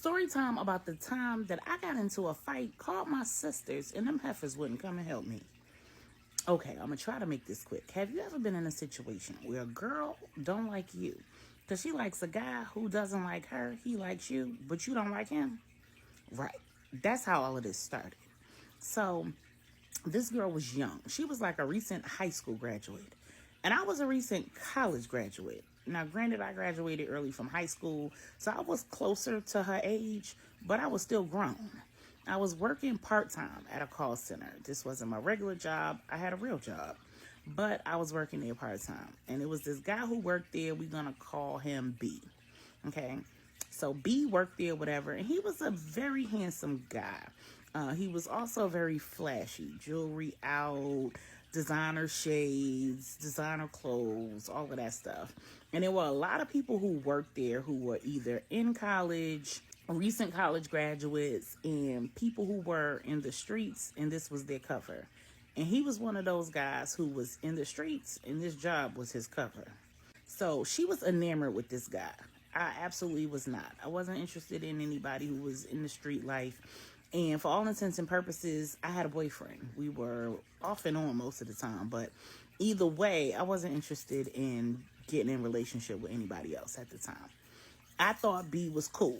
Story time about the time that I got into a fight, called my sisters, and them heifers wouldn't come and help me. Okay, I'm gonna try to make this quick. Have you ever been in a situation where a girl don't like you because she likes a guy who doesn't like her? He likes you, but you don't like him? Right. That's how all of this started. So this girl was young. She was like a recent high school graduate, and I was a recent college graduate. Now, granted, I graduated early from high school, so I was closer to her age, but I was still grown. I was working part-time at a call center. This wasn't my regular job. I had a real job, but I was working there part-time. And it was this guy who worked there. We're going to call him B. Okay? So B worked there, whatever, and he was a very handsome guy. He was also very flashy. Jewelry out, designer shades, designer clothes, all of that stuff. And there were a lot of people who worked there who were either in college, recent college graduates, and people who were in the streets, and this was their cover. And he was one of those guys who was in the streets, and this job was his cover. So she was enamored with this guy. I absolutely was not. I wasn't interested in anybody who was in the street life. And for all intents and purposes, I had a boyfriend. We were off and on most of the time. But either way, I wasn't interested in getting in a relationship with anybody else at the time. I thought B was cool.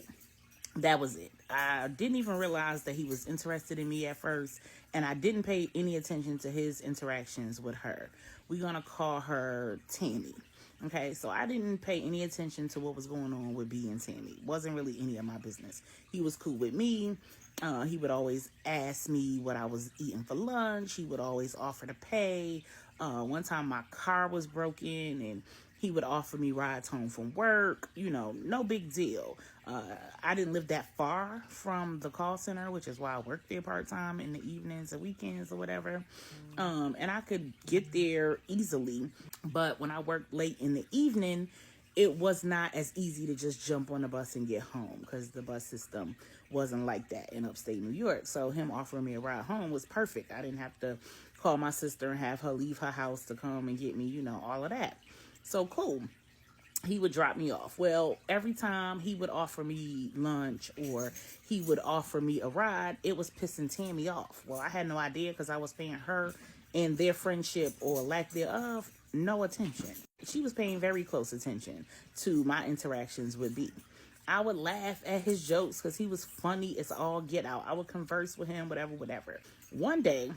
That was it. I didn't even realize that he was interested in me at first, and I didn't pay any attention to his interactions with her. We're going to call her Tammy. Okay, so I didn't pay any attention to what was going on with B and Tammy. It wasn't really any of my business. He was cool with me. He would always ask me what I was eating for lunch. He would always offer to pay. One time my car was broken, and he would offer me rides home from work. You know, no big deal. I didn't live that far from the call center, which is why I worked there part-time in the evenings or weekends or whatever. And I could get there easily. But when I worked late in the evening, it was not as easy to just jump on the bus and get home because the bus system wasn't like that in upstate New York. So him offering me a ride home was perfect. I didn't have to call my sister and have her leave her house to come and get me, you know, all of that. So cool. He would drop me off. Well, every time he would offer me lunch or he would offer me a ride, it was pissing Tammy off. Well, I had no idea because I was paying her and their friendship or lack thereof no attention. She was paying very close attention to my interactions with B. I would laugh at his jokes because he was funny as all get out. I would converse with him, whatever. One day,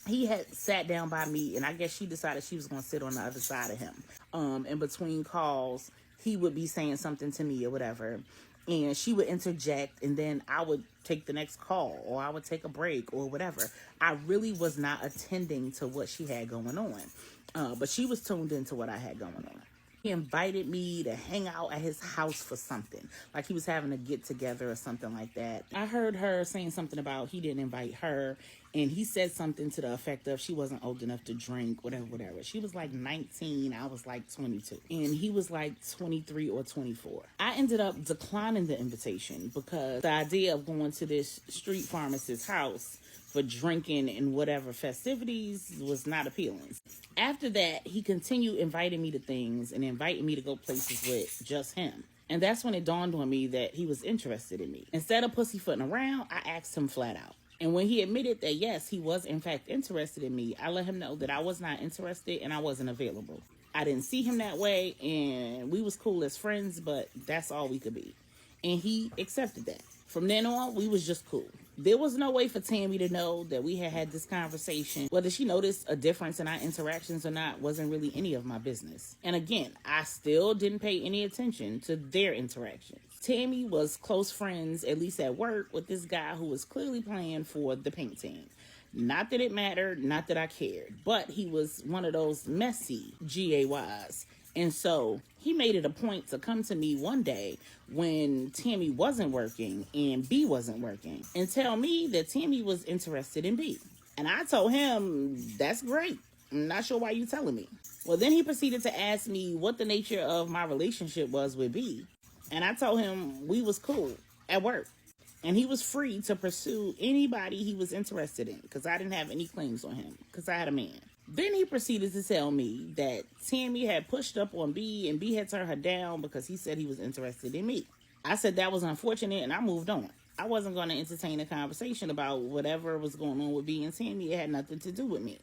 he had sat down by me, and I guess she decided she was going to sit on the other side of him. In between calls, he would be saying something to me or whatever, and she would interject, and then I would take the next call, or I would take a break, or whatever. I really was not attending to what she had going on, but she was tuned into what I had going on. He invited me to hang out at his house for something, like he was having a get together or something like that. I heard her saying something about he didn't invite her, and he said something to the effect of she wasn't old enough to drink, whatever. She was like 19, I was like 22, and he was like 23 or 24. I ended up declining the invitation because the idea of going to this street pharmacist's house for drinking and whatever festivities was not appealing. After that, he continued inviting me to things and inviting me to go places with just him. And that's when it dawned on me that he was interested in me. Instead of pussyfooting around, I asked him flat out. And when he admitted that, yes, he was in fact interested in me, I let him know that I was not interested and I wasn't available. I didn't see him that way, and we was cool as friends, but that's all we could be. And he accepted that. From then on, we was just cool. There was no way for Tammy to know that we had had this conversation. Whether she noticed a difference in our interactions or not wasn't really any of my business. And again, I still didn't pay any attention to their interactions. Tammy was close friends, at least at work, with this guy who was clearly playing for the paint team. Not that it mattered, not that I cared, but he was one of those messy GAYs. And so he made it a point to come to me one day when Tammy wasn't working and B wasn't working and tell me that Tammy was interested in B. And I told him, that's great. I'm not sure why you telling me. Well, then he proceeded to ask me what the nature of my relationship was with B. And I told him we was cool at work. And he was free to pursue anybody he was interested in because I didn't have any claims on him because I had a man. Then he proceeded to tell me that Tammy had pushed up on B and B had turned her down because he said he was interested in me. I said that was unfortunate and I moved on. I wasn't going to entertain a conversation about whatever was going on with B and Tammy. It had nothing to do with me.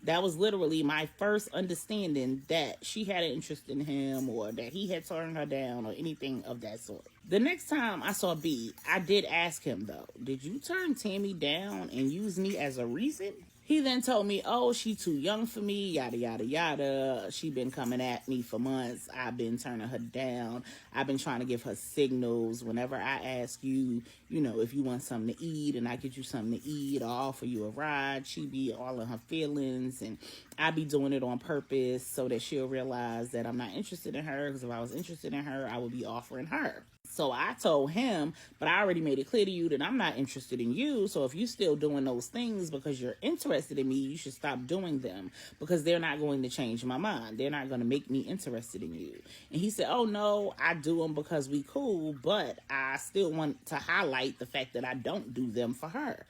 That was literally my first understanding that she had an interest in him or that he had turned her down or anything of that sort. The next time I saw B, I did ask him though, did you turn Tammy down and use me as a reason? He then told me, oh, she too young for me, yada, yada, yada. She been coming at me for months. I've been turning her down. I've been trying to give her signals. Whenever I ask you, if you want something to eat and I get you something to eat or offer you a ride, she be all in her feelings. And I be doing it on purpose so that she'll realize that I'm not interested in her. Because if I was interested in her, I would be offering her. So I told him, but I already made it clear to you that I'm not interested in you. So if you're still doing those things because you're interested in me, you should stop doing them because they're not going to change my mind. They're not going to make me interested in you. And he said, oh, no, I do them because we cool, but I still want to highlight the fact that I don't do them for her.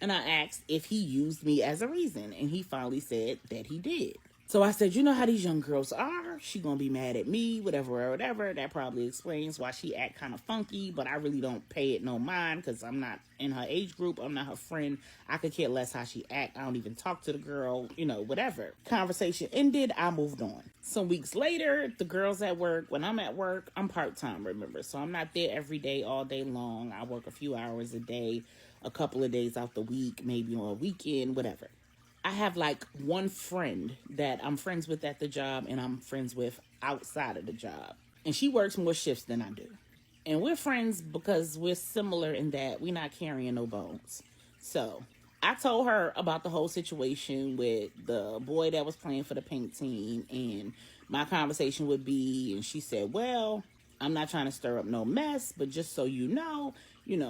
And I asked if he used me as a reason. And he finally said that he did. So I said, you know how these young girls are. She gonna be mad at me, whatever, whatever. That probably explains why she act kind of funky, but I really don't pay it no mind because I'm not in her age group. I'm not her friend. I could care less how she act. I don't even talk to the girl, whatever. Conversation ended. I moved on. Some weeks later, the girl's at work. When I'm at work, I'm part-time, remember? So I'm not there every day, all day long. I work a few hours a day, a couple of days out the week, maybe on a weekend, whatever. I have like one friend that I'm friends with at the job and I'm friends with outside of the job. And she works more shifts than I do. And we're friends because we're similar in that we're not carrying no bones. So I told her about the whole situation with the boy that was playing for the pink team and my conversation with B. And she said, well, I'm not trying to stir up no mess, but just so you know,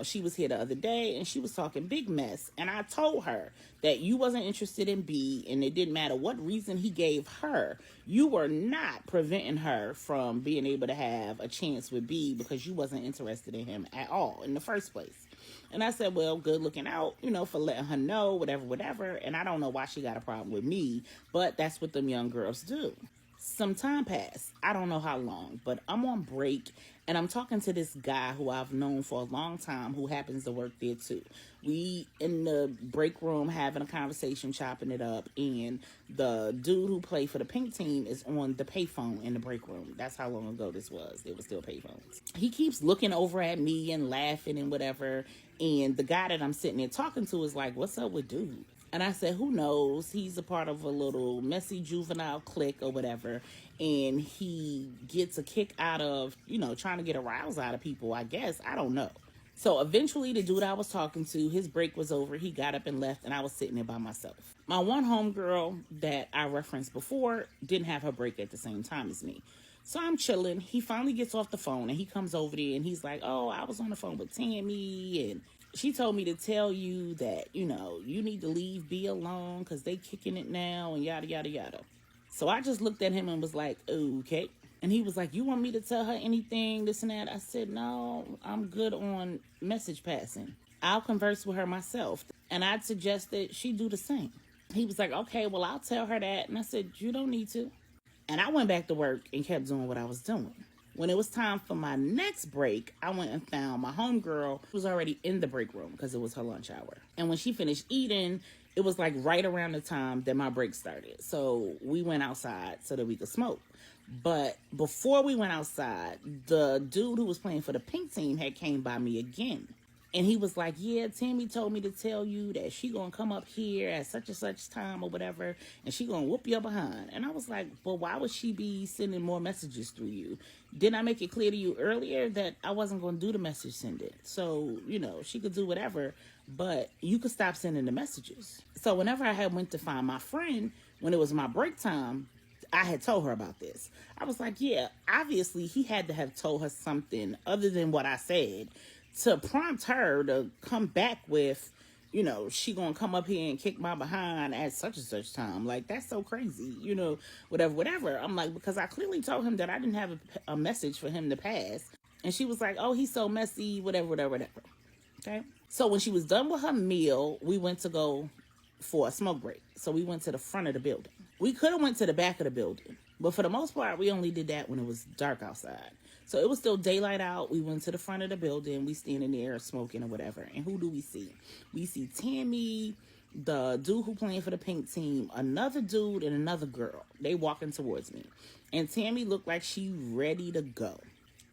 she was here the other day and she was talking big mess. And I told her that you wasn't interested in B and it didn't matter what reason he gave her. You were not preventing her from being able to have a chance with B because you wasn't interested in him at all in the first place. And I said, well, good looking out, for letting her know, whatever. And I don't know why she got a problem with me, but that's what them young girls do. Some time passed. I don't know how long, but I'm on break and I'm talking to this guy who I've known for a long time who happens to work there too. We in the break room having a conversation, chopping it up, and the dude who played for the pink team is on the payphone in the break room. That's how long ago this was. They were still payphones. He keeps looking over at me and laughing and whatever, and the guy that I'm sitting there talking to is like, what's up with dude? And I said, who knows? He's a part of a little messy juvenile clique or whatever. And he gets a kick out of, trying to get a rouse out of people, I guess. I don't know. So eventually the dude I was talking to, his break was over. He got up and left and I was sitting there by myself. My one homegirl that I referenced before didn't have her break at the same time as me. So I'm chilling. He finally gets off the phone and he comes over there and he's like, oh, I was on the phone with Tammy and she told me to tell you that, you need to leave B alone because they kicking it now and yada, yada, yada. So I just looked at him and was like, okay. And he was like, you want me to tell her anything, this and that? I said, no, I'm good on message passing. I'll converse with her myself. And I'd suggest that she do the same. He was like, okay, well, I'll tell her that. And I said, you don't need to. And I went back to work and kept doing what I was doing. When it was time for my next break, I went and found my homegirl who was already in the break room because it was her lunch hour. And when she finished eating, it was like right around the time that my break started. So we went outside so that we could smoke. But before we went outside, the dude who was playing for the pink team had came by me again. And he was like, yeah, Tammy told me to tell you that she gonna come up here at such and such time or whatever, and she gonna whoop your behind. And I was like, well, why would she be sending more messages through you? Didn't I make it clear to you earlier that I wasn't gonna do the message sending? So, she could do whatever, but you could stop sending the messages. So whenever I had went to find my friend, when it was my break time, I had told her about this. I was like, yeah, obviously he had to have told her something other than what I said to prompt her to come back with, she gonna come up here and kick my behind at such and such time. Like, that's so crazy, whatever. I'm like, because I clearly told him that I didn't have a message for him to pass. And she was like, oh, he's so messy, whatever. Okay. So when she was done with her meal, we went to go for a smoke break. So we went to the front of the building. We could have went to the back of the building, but for the most part, we only did that when it was dark outside. So it was still daylight out. We went to the front of the building. We standing there smoking or whatever. And who do we see? We see Tammy, the dude who playing for the pink team, another dude, and another girl. They walking towards me. And Tammy looked like she ready to go.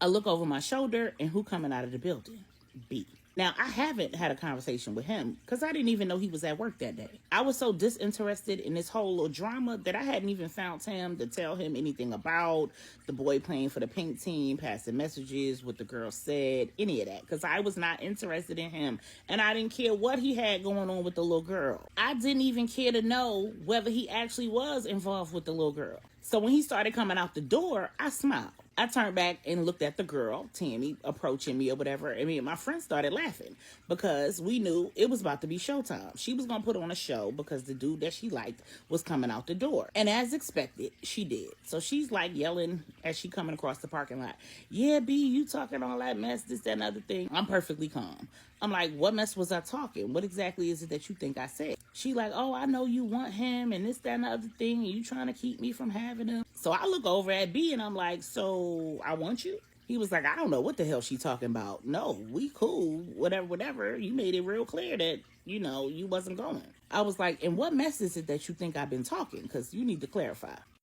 I look over my shoulder, and who coming out of the building? B. Now, I haven't had a conversation with him because I didn't even know he was at work that day. I was so disinterested in this whole little drama that I hadn't even found time to tell him anything about the boy playing for the pink team, passing messages, what the girl said, any of that, because I was not interested in him. And I didn't care what he had going on with the little girl. I didn't even care to know whether he actually was involved with the little girl. So when he started coming out the door, I smiled. I turned back and looked at the girl, Tammy, approaching me or whatever. And me and my friend started laughing because we knew it was about to be showtime. She was going to put on a show because the dude that she liked was coming out the door. And as expected, she did. So she's like yelling as she coming across the parking lot. Yeah, B, you talking all that mess, this, that, and other thing. I'm perfectly calm. I'm like, what mess was I talking? What exactly is it that you think I said? She like, oh, I know you want him and this, that, and the other thing. And you trying to keep me from having him. So I look over at B and I'm like, so I want you? He was like, I don't know what the hell she talking about. No, we cool, whatever. You made it real clear that, you wasn't going. I was like, and what mess is it that you think I've been talking? Because you need to clarify.